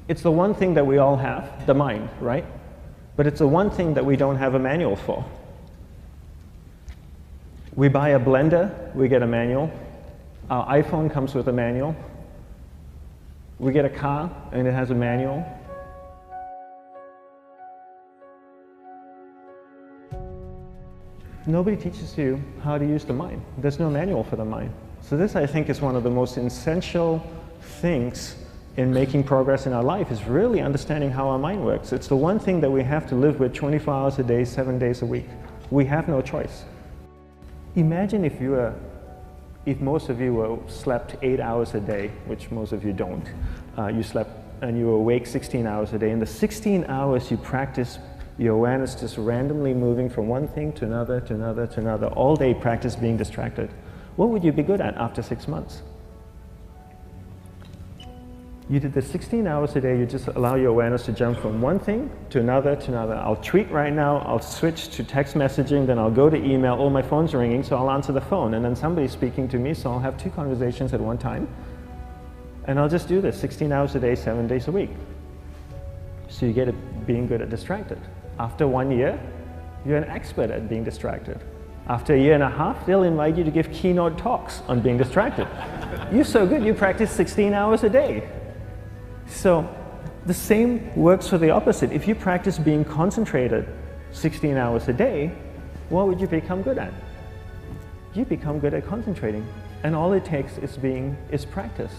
It's the one thing that we all have, the mind, right? But it's the one thing that we don't have a manual for. We buy a blender, we get a manual. Our iPhone comes with a manual. We get a car and it has a manual. Nobody teaches you how to use the mind. There's no manual for the mind. So this, I think, is one of the most essential things in making progress in our life, is really understanding how our mind works. It's the one thing that we have to live with 24 hours a day, 7 days a week. We have no choice. Imagine if most of you slept 8 hours a day, which most of you don't. You slept and you were awake 16 hours a day. In the 16 hours you practice your awareness just randomly moving from one thing to another, to another, to another. All day practice being distracted. What would you be good at after 6 months? You did the 16 hours a day, you just allow your awareness to jump from one thing to another, to another. I'll tweet right now, I'll switch to text messaging, then I'll go to email. Oh, my phone's ringing, so I'll answer the phone. And then somebody's speaking to me, so I'll have 2 conversations at one time. And I'll just do this 16 hours a day, 7 days a week. So you get it being good at distracted. After 1 year, you're an expert at being distracted. After 1.5 years, they'll invite you to give keynote talks on being distracted. You're so good, you practice 16 hours a day. So the same works for the opposite. If you practice being concentrated 16 hours a day, what would you become good at? You become good at concentrating. And all it takes is practice.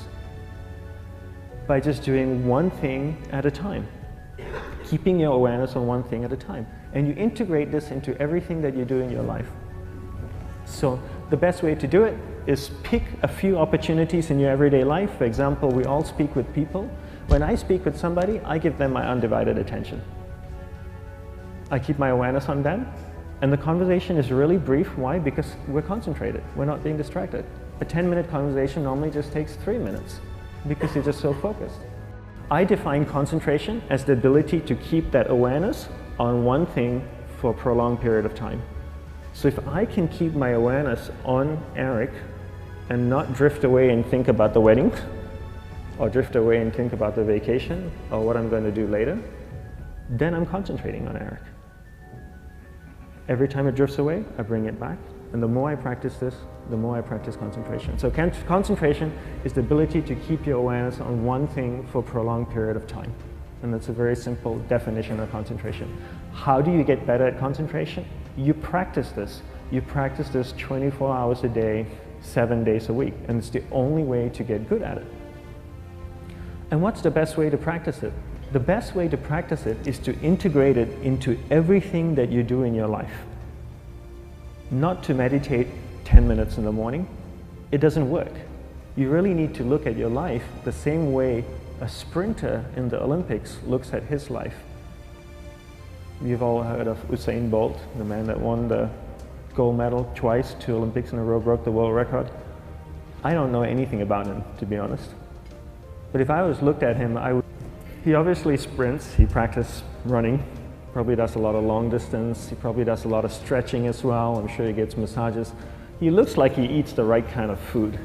By just doing one thing at a time. Keeping your awareness on one thing at a time. And you integrate this into everything that you do in your life. So the best way to do it is pick a few opportunities in your everyday life. For example, we all speak with people. When I speak with somebody, I give them my undivided attention. I keep my awareness on them. And the conversation is really brief. Why? Because we're concentrated. We're not being distracted. A 10-minute conversation normally just takes 3 minutes because you're just so focused. I define concentration as the ability to keep that awareness on one thing for a prolonged period of time. So if I can keep my awareness on Eric and not drift away and think about the wedding, or drift away and think about the vacation, or what I'm going to do later, then I'm concentrating on Eric. Every time it drifts away, I bring it back. And the more I practice this, the more I practice concentration. So concentration is the ability to keep your awareness on one thing for a prolonged period of time. And that's a very simple definition of concentration. How do you get better at concentration? You practice this. You practice this 24 hours a day, 7 days a week. And it's the only way to get good at it. And what's the best way to practice it? The best way to practice it is to integrate it into everything that you do in your life. Not to meditate 10 minutes in the morning. It doesn't work. You really need to look at your life the same way a sprinter in the Olympics looks at his life. You've all heard of Usain Bolt, the man that won the gold medal twice, 2 Olympics in a row, broke the world record. I don't know anything about him, to be honest. But if I was looked at him, he obviously sprints, he practices running, probably does a lot of long distance, he probably does a lot of stretching as well, I'm sure he gets massages. He looks like he eats the right kind of food.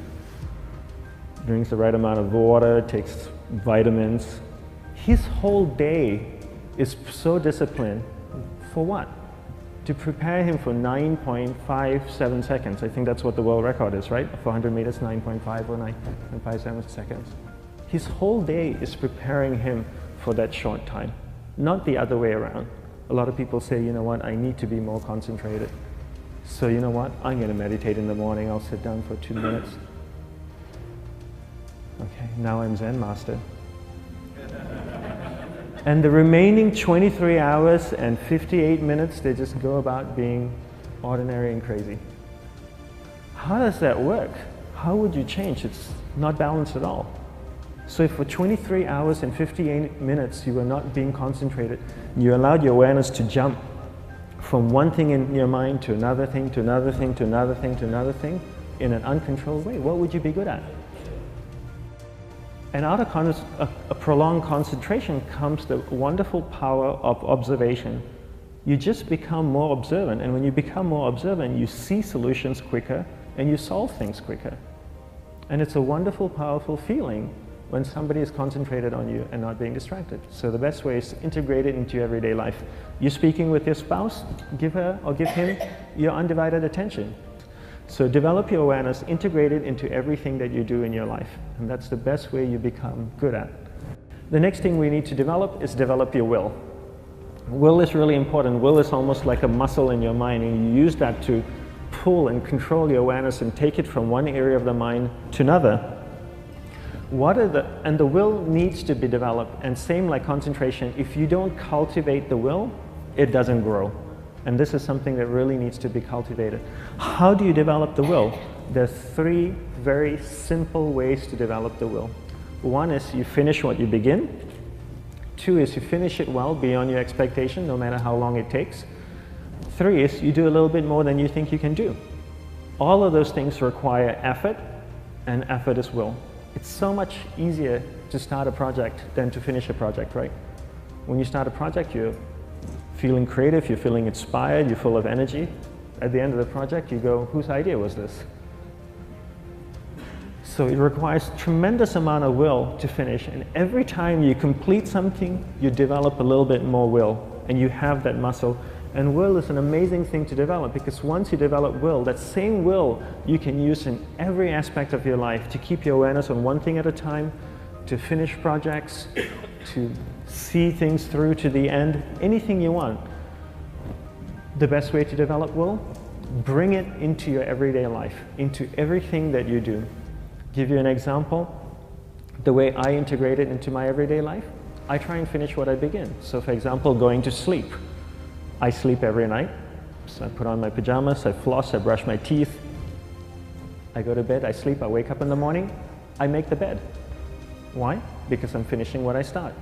Drinks the right amount of water, takes vitamins. His whole day is so disciplined. For what? To prepare him for 9.57 seconds. I think that's what the world record is, right? For 100 meters, 9.5 or 9.57 seconds. His whole day is preparing him for that short time, not the other way around. A lot of people say, you know what, I need to be more concentrated. So you know what, I'm going to meditate in the morning, I'll sit down for 2 minutes. Okay, now I'm Zen master. And the remaining 23 hours and 58 minutes, they just go about being ordinary and crazy. How does that work? How would you change? It's not balanced at all. So if for 23 hours and 58 minutes you were not being concentrated, you allowed your awareness to jump from one thing in your mind to another thing, to another thing, to another thing, to another thing, in an uncontrolled way, what would you be good at? And out of a prolonged concentration comes the wonderful power of observation. You just become more observant, and when you become more observant, you see solutions quicker and you solve things quicker. And it's a wonderful, powerful feeling when somebody is concentrated on you and not being distracted. So the best way is to integrate it into your everyday life. You're speaking with your spouse, give her or give him your undivided attention. So develop your awareness, integrate it into everything that you do in your life. And that's the best way you become good at. The next thing we need to develop is develop your will. Will is really important. Will is almost like a muscle in your mind, and you use that to pull and control your awareness and take it from one area of the mind to another. And the will needs to be developed, and same like concentration, if you don't cultivate the will, it doesn't grow. And this is something that really needs to be cultivated. How do you develop the will? There's 3 very simple ways to develop the will. 1 is you finish what you begin. 2 is you finish it well beyond your expectation, no matter how long it takes. 3 is you do a little bit more than you think you can do. All of those things require effort, and effort is will. It's so much easier to start a project than to finish a project, right? When you start a project, you're feeling creative, you're feeling inspired, you're full of energy. At the end of the project, you go, whose idea was this? So it requires tremendous amount of will to finish, and every time you complete something, you develop a little bit more will, and you have that muscle. And will is an amazing thing to develop, because once you develop will, that same will you can use in every aspect of your life to keep your awareness on one thing at a time, to finish projects, to see things through to the end, anything you want. The best way to develop will? Bring it into your everyday life, into everything that you do. Give you an example, the way I integrate it into my everyday life, I try and finish what I begin. So for example, going to sleep. I sleep every night, so I put on my pajamas, I floss, I brush my teeth, I go to bed, I sleep, I wake up in the morning, I make the bed. Why? Because I'm finishing what I start.